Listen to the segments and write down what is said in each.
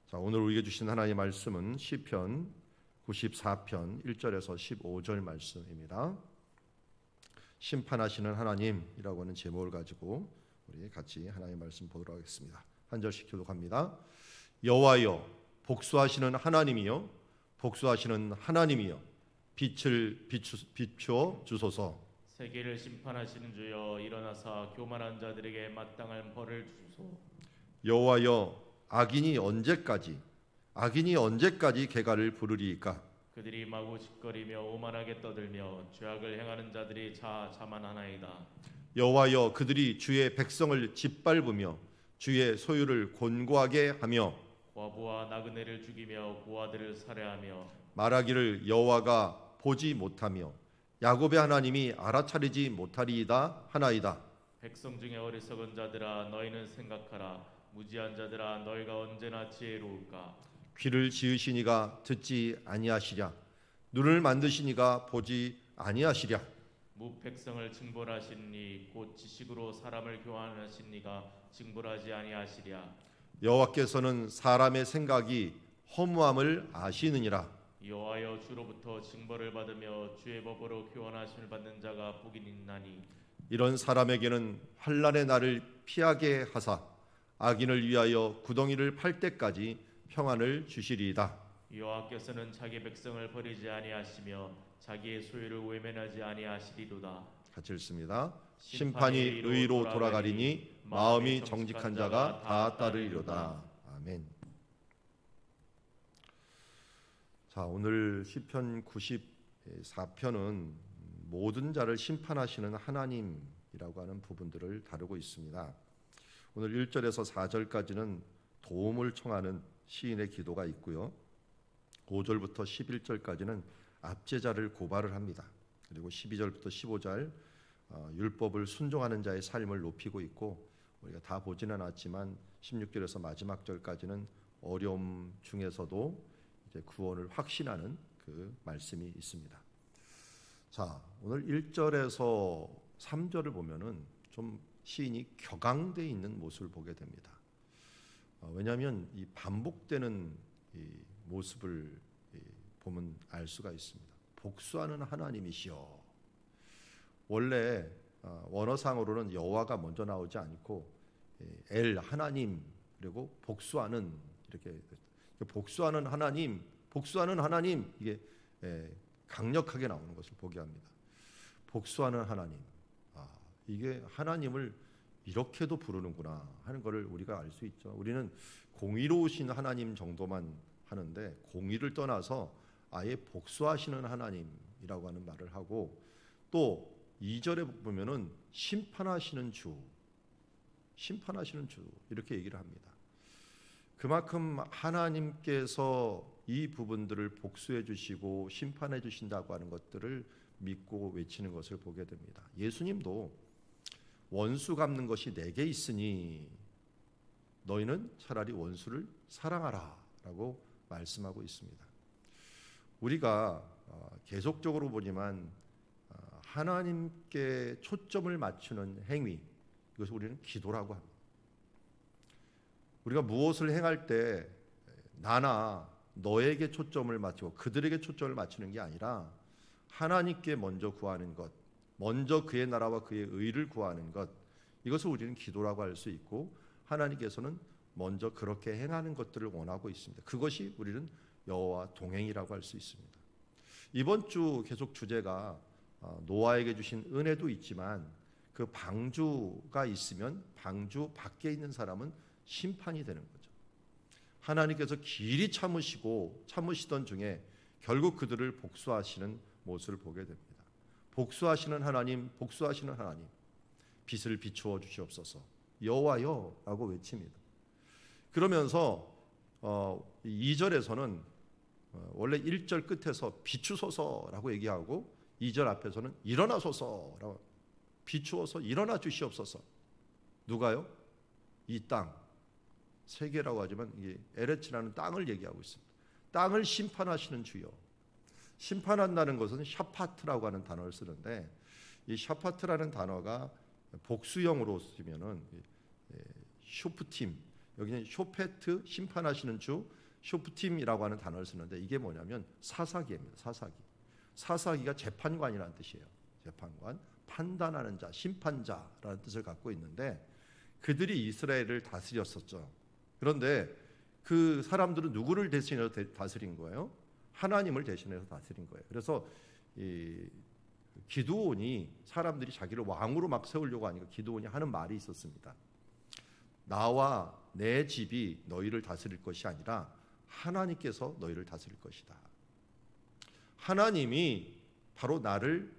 자, 오늘 우리에게 주신 하나님의 말씀은 시편 94편 1절에서 15절 말씀입니다. 심판하시는 하나님이라고 하는 제목을 가지고 우리 같이 하나님의 말씀 보도록 하겠습니다. 한 절씩 교독합니다. 여호와여, 복수하시는 하나님이여, 복수하시는 하나님이여, 빛을 비추어 주소서. 세계를 심판하시는 주여, 일어나사 교만한 자들에게 마땅한 벌을 주소서. 여호와여, 악인이 언제까지 개가를 부르리이까? 그들이 마구 짓거리며 오만하게 떠들며 죄악을 행하는 자들이 자만하나이다. 여호와여, 그들이 주의 백성을 짓밟으며 주의 소유를 곤고하게 하며 과부와 나그네를 죽이며 고아들을 살해하며 말하기를 여호와가 보지 못하며 야곱의 하나님이 알아차리지 못하리이다 하나이다. 백성 중에 어리석은 자들아, 너희는 생각하라. 무지한 자들아, 너희가 언제나 지혜로울까? 귀를 지으시니가 듣지 아니하시랴, 눈을 만드시니가 보지 아니하시랴. 무백성을 징벌하시니 곧 지식으로 사람을 교환하시니가 징벌하지 아니하시랴. 여호와께서는 사람의 생각이 허무함을 아시느니라. 여호와여, 주로부터 징벌을 받으며 주의 법으로 교환하심을 받는 자가 복이 있나니. 이런 사람에게는 환난의 날을 피하게 하사 악인을 위하여 구덩이를 팔 때까지 평안을 주시리이다. 여호와께서는 자기 백성을 버리지 아니하시며 자기의 소유를 외면하지 아니하시리로다. 같이 읽습니다. 심판이 의로 돌아가리니 마음이 정직한 자가 다 따르리로다. 아멘. 자, 오늘 시편 94편은 모든 자를 심판하시는 하나님이라고 하는 부분들을 다루고 있습니다. 오늘 1절에서 4절까지는 도움을 청하는 시인의 기도가 있고요. 5절부터 11절까지는 압제자를 고발을 합니다. 그리고 12절부터 15절 율법을 순종하는 자의 삶을 높이고 있고, 우리가 다 보지는 않았지만 16절에서 마지막 절까지는 어려움 중에서도 이제 구원을 확신하는 그 말씀이 있습니다. 자, 오늘 1절에서 3절을 보면은 좀 시인이 격앙돼 있는 모습을 보게 됩니다. 왜냐하면 이 반복되는 이 모습을 보면 알 수가 있습니다. 복수하는 하나님이시여. 원래 원어상으로는 여호와가 먼저 나오지 않고 엘 하나님, 그리고 복수하는, 이렇게 복수하는 하나님 이게 강력하게 나오는 것을 보게 합니다. 복수하는 하나님. 이게 하나님을 이렇게도 부르는구나 하는 것을 우리가 알 수 있죠. 우리는 공의로우신 하나님 정도만 하는데, 공의를 떠나서 아예 복수하시는 하나님이라고 하는 말을 하고, 또 2절에 보면은 심판하시는 주 이렇게 얘기를 합니다. 그만큼 하나님께서 이 부분들을 복수해 주시고 심판해 주신다고 하는 것들을 믿고 외치는 것을 보게 됩니다. 예수님도 원수 갚는 것이 내게 있으니 너희는 차라리 원수를 사랑하라 라고 말씀하고 있습니다. 우리가 계속적으로 보지만 하나님께 초점을 맞추는 행위, 이것을 우리는 기도라고 합니다. 우리가 무엇을 행할 때 나나 너에게 초점을 맞추고 그들에게 초점을 맞추는 게 아니라 하나님께 먼저 구하는 것, 먼저 그의 나라와 그의 의를 구하는 것, 이것을 우리는 기도라고 할 수 있고, 하나님께서는 먼저 그렇게 행하는 것들을 원하고 있습니다. 그것이 우리는 여호와 동행이라고 할 수 있습니다. 이번 주 계속 주제가 노아에게 주신 은혜도 있지만, 그 방주가 있으면 방주 밖에 있는 사람은 심판이 되는 거죠. 하나님께서 길이 참으시던 중에 결국 그들을 복수하시는 모습을 보게 됩니다. 복수하시는 하나님, 빛을 비추어 주시옵소서. 여호와여 라고 외칩니다. 그러면서 2절에서는 원래 1절 끝에서 비추소서라고 얘기하고 2절 앞에서는 일어나소서라고, 비추어서 일어나 주시옵소서. 누가요? 이 땅, 세계라고 하지만 이게 에레츠라는 땅을 얘기하고 있습니다. 땅을 심판하시는 주여. 심판한다는 것은 샤파트라고 하는 단어를 쓰는데, 이 샤파트라는 단어가 복수형으로 쓰면은 슈프팀, 여기는 쇼페트, 심판하시는 주, 쇼프팀이라고 하는 단어를 쓰는데 이게 뭐냐면 사사기입니다. 사사기. 사사기가 재판관이라는 뜻이에요. 재판관, 판단하는 자, 심판자라는 뜻을 갖고 있는데 그들이 이스라엘을 다스렸었죠. 그런데 그 사람들은 누구를 대신해서 다스린 거예요? 하나님을 대신해서 다스린 거예요. 그래서 이 기드온이 사람들이 자기를 왕으로 막 세우려고 하니까 기드온이 하는 말이 있었습니다. 나와 내 집이 너희를 다스릴 것이 아니라 하나님께서 너희를 다스릴 것이다. 하나님이 바로 나를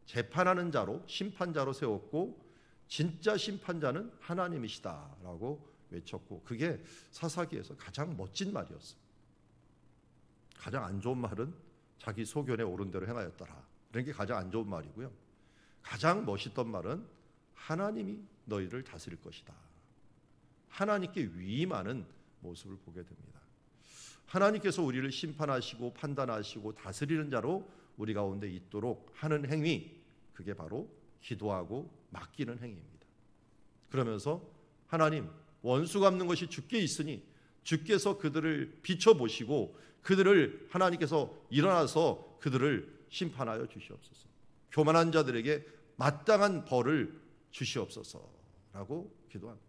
재판하는 자로, 심판자로 세웠고 진짜 심판자는 하나님이시다라고 외쳤고, 그게 사사기에서 가장 멋진 말이었어요. 가장 안 좋은 말은 자기 소견에 옳은 대로 행하였더라, 이런 게 가장 안 좋은 말이고요. 가장 멋있던 말은 하나님이 너희를 다스릴 것이다. 하나님께 위임하는 모습을 보게 됩니다. 하나님께서 우리를 심판하시고 판단하시고 다스리는 자로 우리 가운데 있도록 하는 행위, 그게 바로 기도하고 맡기는 행위입니다. 그러면서 하나님, 원수 갚는 것이 주께 있으니 주께서 그들을 비춰보시고 그들을 하나님께서 일어나서 그들을 심판하여 주시옵소서. 교만한 자들에게 마땅한 벌을 주시옵소서라고 기도합니다.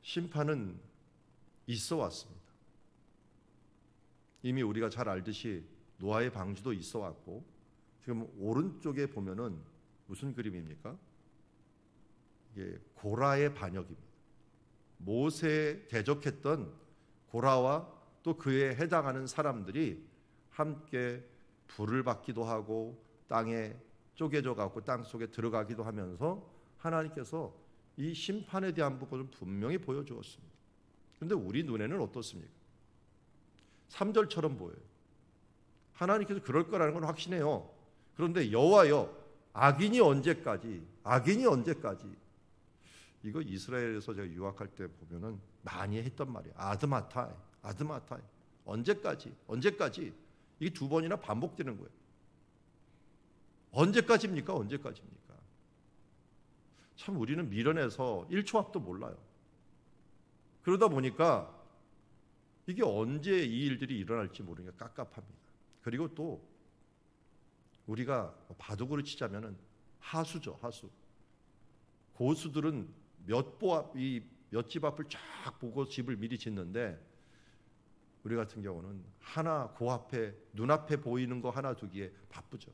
심판은 있어 왔습니다. 이미 우리가 잘 알듯이 노아의 방주도 있어 왔고, 지금 오른쪽에 보면은 무슨 그림입니까? 이게 고라의 반역입니다. 모세에 대적했던 고라와 또 그에 해당하는 사람들이 함께 불을 받기도 하고 땅에 쪼개져 갖고 땅 속에 들어가기도 하면서 하나님께서 이 심판에 대한 부분을 분명히 보여주었습니다. 그런데 우리 눈에는 어떻습니까? 3절처럼 보여요. 하나님께서 그럴 거라는 건 확신해요. 그런데 여호와여, 악인이 언제까지? 악인이 언제까지? 이거 이스라엘에서 제가 유학할 때 보면은 많이 했던 말이에요. 아드마타이, 아드마타이. 언제까지? 언제까지? 이게 2번이나 반복되는 거예요. 언제까지입니까? 언제까지입니까? 참 우리는 미련해서 1초 앞도 몰라요. 그러다 보니까 이게 언제 이 일들이 일어날지 모르니까 깝깝합니다. 그리고 또 우리가 바둑으로 치자면은 하수죠, 하수. 고수들은 몇 집 앞을 쫙 보고 집을 미리 짓는데 우리 같은 경우는 하나 그 앞에 눈앞에 보이는 거 하나 두기에 바쁘죠.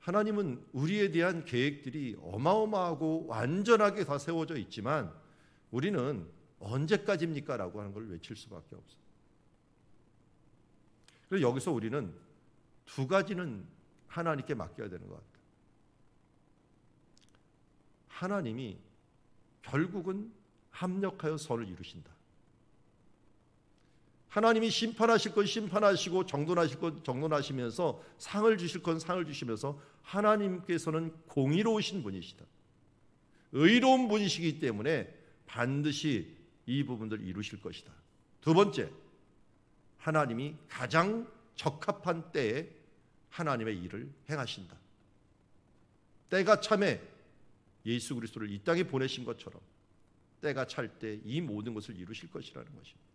하나님은 우리에 대한 계획들이 어마어마하고 완전하게 다 세워져 있지만 우리는 언제까지입니까? 라고 하는 걸 외칠 수밖에 없어요. 그래서 여기서 우리는 2가지는 하나님께 맡겨야 되는 것 같아요. 하나님이 결국은 합력하여 선을 이루신다. 하나님이 심판하실 건 심판하시고 정돈하실 건 정돈하시면서 상을 주실 건 상을 주시면서 하나님께서는 공의로우신 분이시다. 의로운 분이시기 때문에 반드시 이 부분들을 이루실 것이다. 2번째, 하나님이 가장 적합한 때에 하나님의 일을 행하신다. 때가 참에 예수 그리스도를 이 땅에 보내신 것처럼 때가 찰 때 이 모든 것을 이루실 것이라는 것입니다.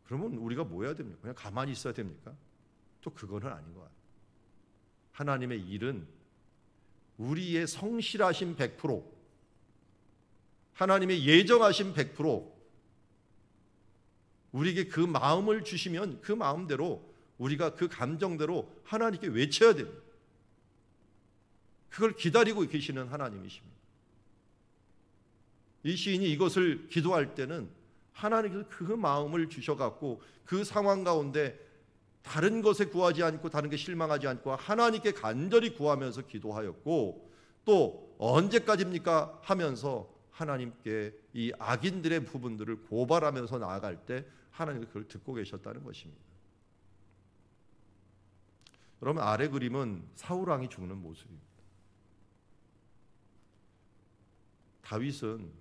그러면 우리가 뭐 해야 됩니까? 그냥 가만히 있어야 됩니까? 또 그거는 아닌 것 같아요. 하나님의 일은 우리의 성실하신 100%, 하나님의 예정하신 100%, 우리에게 그 마음을 주시면 그 마음대로 우리가 그 감정대로 하나님께 외쳐야 됩니다. 그걸 기다리고 계시는 하나님이십니다. 이 시인이 이것을 기도할 때는 하나님께서 그 마음을 주셔갖고 그 상황 가운데 다른 것에 구하지 않고 다른 게 실망하지 않고 하나님께 간절히 구하면서 기도하였고, 또 언제까지입니까? 하면서 하나님께 이 악인들의 부분들을 고발하면서 나아갈 때 하나님께서 그걸 듣고 계셨다는 것입니다. 여러분, 아래 그림은 사울 왕이 죽는 모습입니다. 다윗은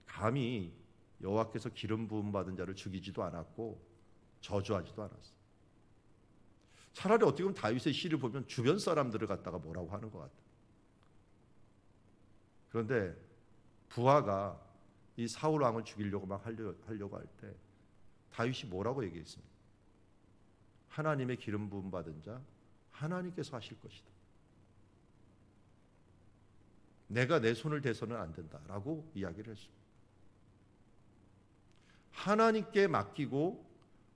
감히 여호와께서 기름 부음 받은 자를 죽이지도 않았고 저주하지도 않았어요. 차라리 어떻게 보면 다윗의 시를 보면 주변 사람들을 갖다가 뭐라고 하는 것 같아요. 그런데 부하가 이 사울 왕을 죽이려고 막 하려고 할 때 다윗이 뭐라고 얘기했습니까? 하나님의 기름 부음 받은 자 하나님께서 하실 것이다. 내가 내 손을 대서는 안 된다라고 이야기를 했습니다. 하나님께 맡기고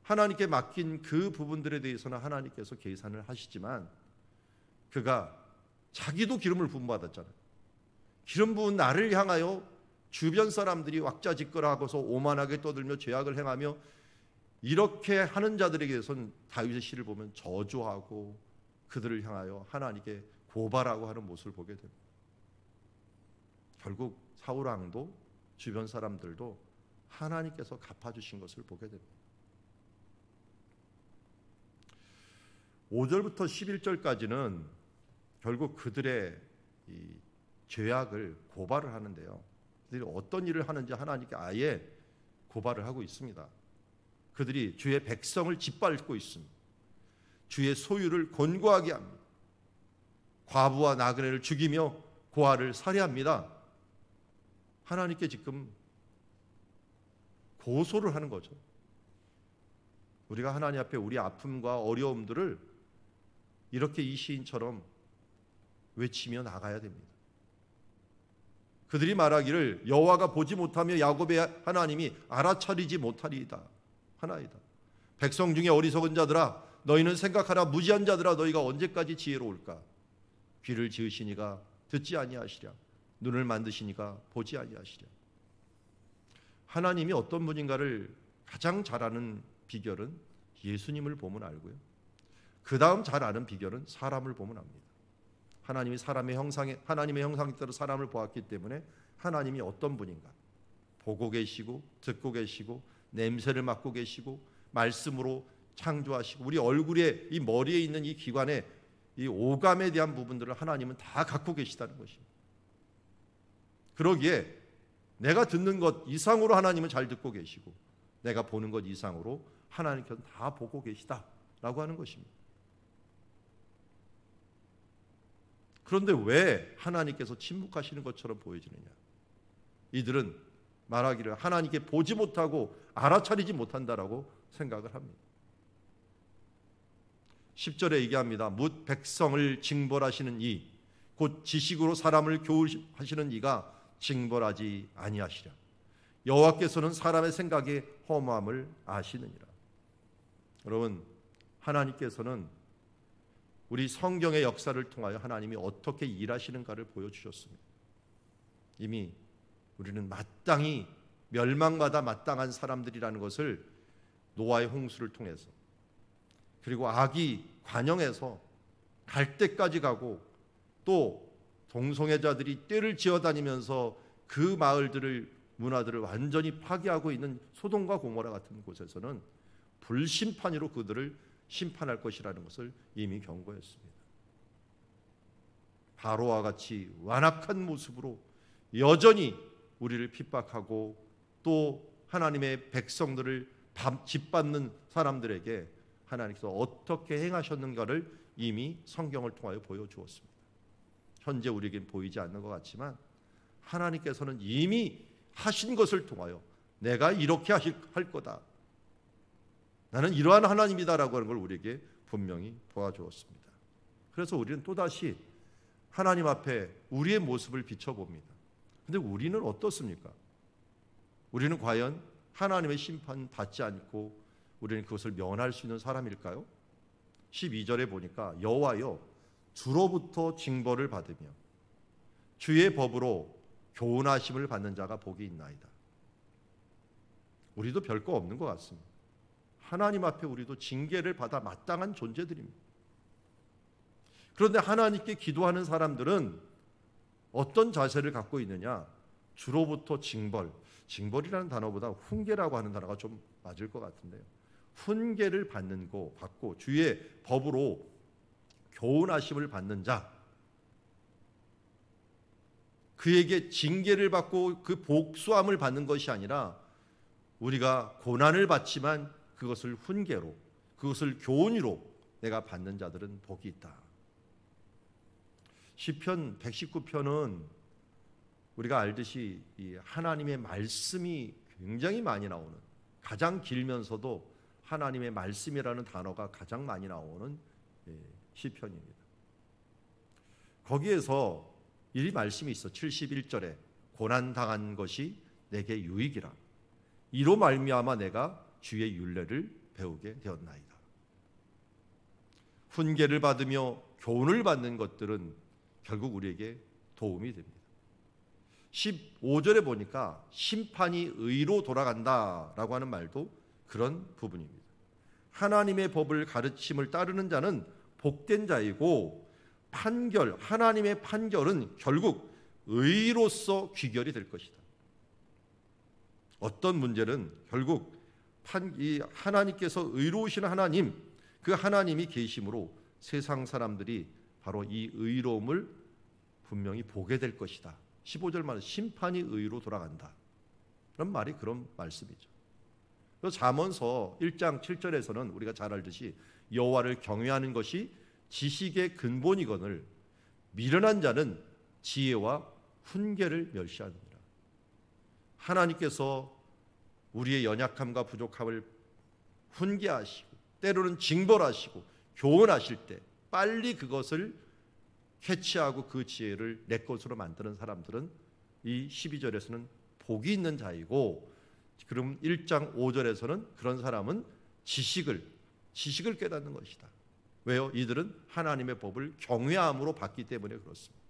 하나님께 맡긴 그 부분들에 대해서는 하나님께서 계산을 하시지만 그가 자기도 기름을 부음받았잖아요. 기름 부은 나를 향하여 주변 사람들이 왁자지껄하고서 오만하게 떠들며 죄악을 행하며 이렇게 하는 자들에게 대해서는 다윗의 시를 보면 저주하고 그들을 향하여 하나님께 고발하고 하는 모습을 보게 됩니다. 결국 사울 왕도 주변 사람들도 하나님께서 갚아주신 것을 보게 됩니다. 5절부터 11절까지는 결국 그들의 이 죄악을 고발을 하는데요. 그들이 어떤 일을 하는지 하나님께 아예 고발을 하고 있습니다. 그들이 주의 백성을 짓밟고 있습니다. 주의 소유를 곤고하게 합니다. 과부와 나그네를 죽이며 고아를 살해합니다. 하나님께 지금 고소를 하는 거죠. 우리가 하나님 앞에 우리 아픔과 어려움들을 이렇게 이 시인처럼 외치며 나가야 됩니다. 그들이 말하기를 여호와가 보지 못하며 야곱의 하나님이 알아차리지 못하리이다 하나이다. 백성 중에 어리석은 자들아 너희는 생각하라. 무지한 자들아 너희가 언제까지 지혜로울까. 귀를 지으시니가 듣지 아니하시랴. 눈을 만드시니가 보지 아니하시랴. 하나님이 어떤 분인가를 가장 잘 아는 비결은 예수님을 보면 알고요. 그 다음 잘 아는 비결은 사람을 보면 압니다. 하나님이 하나님의 형상에 따라 사람을 보았기 때문에 하나님이 어떤 분인가 보고 계시고 듣고 계시고 냄새를 맡고 계시고 말씀으로 창조하시고 우리 얼굴에 이 머리에 있는 이 기관에 이 오감에 대한 부분들을 하나님은 다 갖고 계시다는 것입니다. 그러기에 내가 듣는 것 이상으로 하나님은 잘 듣고 계시고 내가 보는 것 이상으로 하나님께서 다 보고 계시다라고 하는 것입니다. 그런데 왜 하나님께서 침묵하시는 것처럼 보여지느냐? 이들은 말하기를 하나님께 보지 못하고 알아차리지 못한다라고 생각을 합니다. 10절에 얘기합니다. 뭇 백성을 징벌하시는 이 곧 지식으로 사람을 교훈하시는 이가 징벌하지 아니하시랴. 여호와께서는 사람의 생각의 허무함을 아시느니라. 여러분, 하나님께서는 우리 성경의 역사를 통하여 하나님이 어떻게 일하시는가를 보여주셨습니다. 이미 우리는 마땅히 멸망받아 마땅한 사람들이라는 것을 노아의 홍수를 통해서 그리고 악이 관영해서 갈 때까지 가고 또 동성애자들이 떼를 지어다니면서 그 마을들을 문화들을 완전히 파괴하고 있는 소돔과 고모라 같은 곳에서는 불심판으로 그들을 심판할 것이라는 것을 이미 경고했습니다. 바로와 같이 완악한 모습으로 여전히 우리를 핍박하고 또 하나님의 백성들을 짓밟는 사람들에게 하나님께서 어떻게 행하셨는가를 이미 성경을 통하여 보여주었습니다. 현재 우리에겐 보이지 않는 것 같지만 하나님께서는 이미 하신 것을 통하여 내가 이렇게 할 거다. 나는 이러한 하나님이다라고 하는 걸 우리에게 분명히 보여주었습니다. 그래서 우리는 또다시 하나님 앞에 우리의 모습을 비춰봅니다. 그런데 우리는 어떻습니까? 우리는 과연 하나님의 심판 받지 않고 우리는 그것을 면할 수 있는 사람일까요? 12절에 보니까 여호와여 주로부터 징벌을 받으며 주의 법으로 교훈하심을 받는 자가 복이 있나이다. 우리도 별거 없는 것 같습니다. 하나님 앞에 우리도 징계를 받아 마땅한 존재들입니다. 그런데 하나님께 기도하는 사람들은 어떤 자세를 갖고 있느냐? 주로부터 징벌이라는 단어보다 훈계라고 하는 단어가 좀 맞을 것 같은데요. 훈계를 받고 주의 법으로 교훈하심을 받는 자, 그에게 징계를 받고 그 복수함을 받는 것이 아니라 우리가 고난을 받지만 그것을 훈계로, 그것을 교훈으로 내가 받는 자들은 복이 있다. 시편 119편은 우리가 알듯이 이 하나님의 말씀이 굉장히 많이 나오는, 가장 길면서도 하나님의 말씀이라는 단어가 가장 많이 나오는 시편입니다. 거기에서 이 말씀이 있어. 71절에 고난당한 것이 내게 유익이라. 이로 말미암아 내가 주의 율례를 배우게 되었나이다. 훈계를 받으며 교훈을 받는 것들은 결국 우리에게 도움이 됩니다. 15절에 보니까 심판이 의로 돌아간다라고 하는 말도 그런 부분입니다. 하나님의 법을 가르침을 따르는 자는 복된 자이고 하나님의 판결은 결국 의로서 귀결이 될 것이다. 어떤 문제는 결국 이 하나님께서 의로우신 하나님, 그 하나님이 계심으로 세상 사람들이 바로 이 의로움을 분명히 보게 될 것이다. 15절 말은 심판이 의로 돌아간다. 그런 말이 그런 말씀이죠. 잠언서 1장 7절에서는 우리가 잘 알듯이 여호와를 경외하는 것이 지식의 근본이거늘 미련한 자는 지혜와 훈계를 멸시하느니라. 하나님께서 우리의 연약함과 부족함을 훈계하시고 때로는 징벌하시고 교훈하실 때 빨리 그것을 캐치하고 그 지혜를 내 것으로 만드는 사람들은 이 12절에서는 복이 있는 자이고, 그럼 1장 5절에서는 그런 사람은 지식을 깨닫는 것이다. 왜요? 이들은 하나님의 법을 경외함으로 받기 때문에 그렇습니다.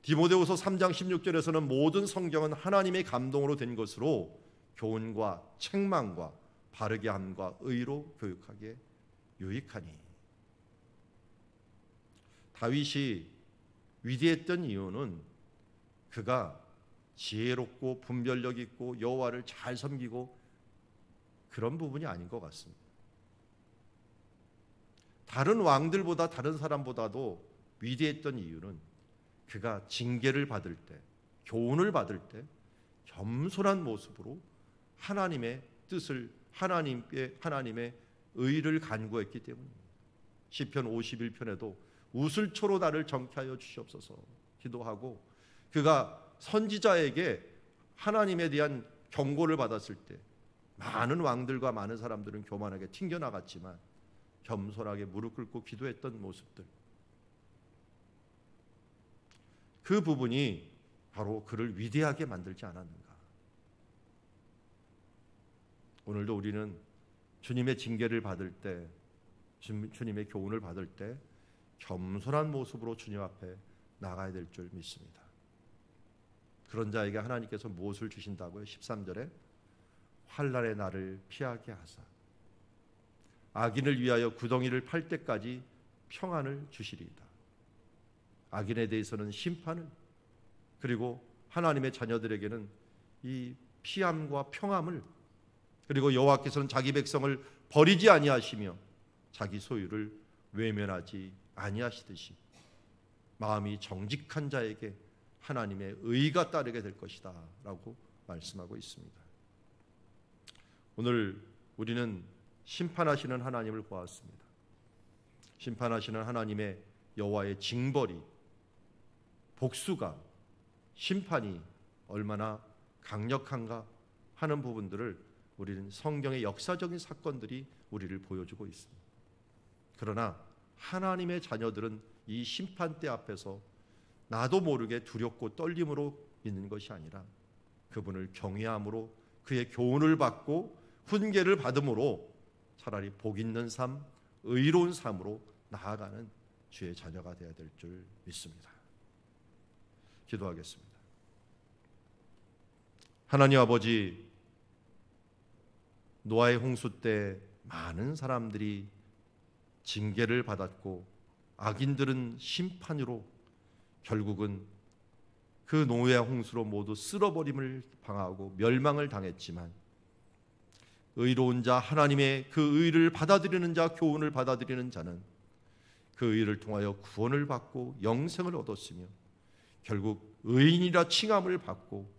디모데후서 3장 16절에서는 모든 성경은 하나님의 감동으로 된 것으로 교훈과 책망과 바르게 함과 의로 교육하기에 유익하니. 다윗이 위대했던 이유는 그가 지혜롭고 분별력 있고 여호와를 잘 섬기고 그런 부분이 아닌 것 같습니다. 다른 왕들보다 다른 사람보다도 위대했던 이유는 그가 징계를 받을 때, 교훈을 받을 때 겸손한 모습으로 하나님의 뜻을, 하나님의 의를 간구했기 때문입니다. 시편 51편에도 우슬초로 나를 정케하여 주시옵소서 기도하고, 그가 선지자에게 하나님에 대한 경고를 받았을 때 많은 왕들과 많은 사람들은 교만하게 튕겨나갔지만 겸손하게 무릎 꿇고 기도했던 모습들, 그 부분이 바로 그를 위대하게 만들지 않았는가. 오늘도 우리는 주님의 징계를 받을 때, 주님의 교훈을 받을 때 겸손한 모습으로 주님 앞에 나가야 될 줄 믿습니다. 그런 자에게 하나님께서 무엇을 주신다고요? 13절에 환난의 날을 피하게 하사 악인을 위하여 구덩이를 팔 때까지 평안을 주시리이다. 악인에 대해서는 심판을, 그리고 하나님의 자녀들에게는 이 피함과 평함을, 그리고 여호와께서는 자기 백성을 버리지 아니하시며 자기 소유를 외면하지 아니하시듯이 마음이 정직한 자에게 하나님의 의가 따르게 될 것이다 라고 말씀하고 있습니다. 오늘 우리는 심판하시는 하나님을 보았습니다. 심판하시는 하나님의 여호와의 징벌이, 복수가, 심판이 얼마나 강력한가 하는 부분들을 우리는 성경의 역사적인 사건들이 우리를 보여주고 있습니다. 그러나 하나님의 자녀들은 이 심판대 앞에서 나도 모르게 두렵고 떨림으로 있는 것이 아니라 그분을 경외함으로, 그의 교훈을 받고 훈계를 받음으로 차라리 복 있는 삶, 의로운 삶으로 나아가는 주의 자녀가 되어야 될 줄 믿습니다. 기도하겠습니다. 하나님 아버지, 노아의 홍수 때 많은 사람들이 징계를 받았고 악인들은 심판으로 결국은 그 노아의 홍수로 모두 쓸어버림을 당하고 멸망을 당했지만, 의로운 자, 하나님의 그 의를 받아들이는 자, 교훈을 받아들이는 자는 그 의를 통하여 구원을 받고 영생을 얻었으며 결국 의인이라 칭함을 받고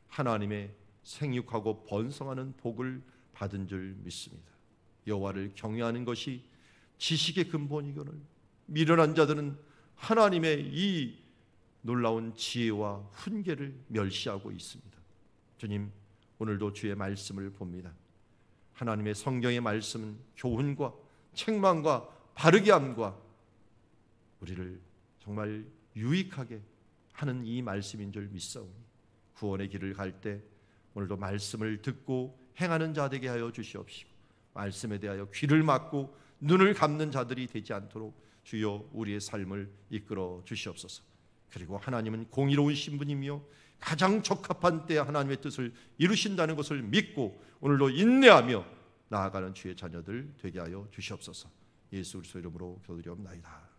하나님의 생육하고 번성하는 복을 받은 줄 믿습니다. 여호와를 경외하는 것이 지식의 근본이거늘 미련한 자들은 하나님의 이 놀라운 지혜와 훈계를 멸시하고 있습니다. 주님, 오늘도 주의 말씀을 봅니다. 하나님의 성경의 말씀은 교훈과 책망과 바르게 함과 우리를 정말 유익하게 하는 이 말씀인 줄 믿사오니 구원의 길을 갈 때 오늘도 말씀을 듣고 행하는 자 되게 하여 주시옵시고, 말씀에 대하여 귀를 막고 눈을 감는 자들이 되지 않도록 주여 우리의 삶을 이끌어 주시옵소서. 그리고 하나님은 공의로우신 분이며 가장 적합한 때에 하나님의 뜻을 이루신다는 것을 믿고 오늘도 인내하며 나아가는 주의 자녀들 되게 하여 주시옵소서. 예수 그리스도 이름으로 기도드리옵나이다.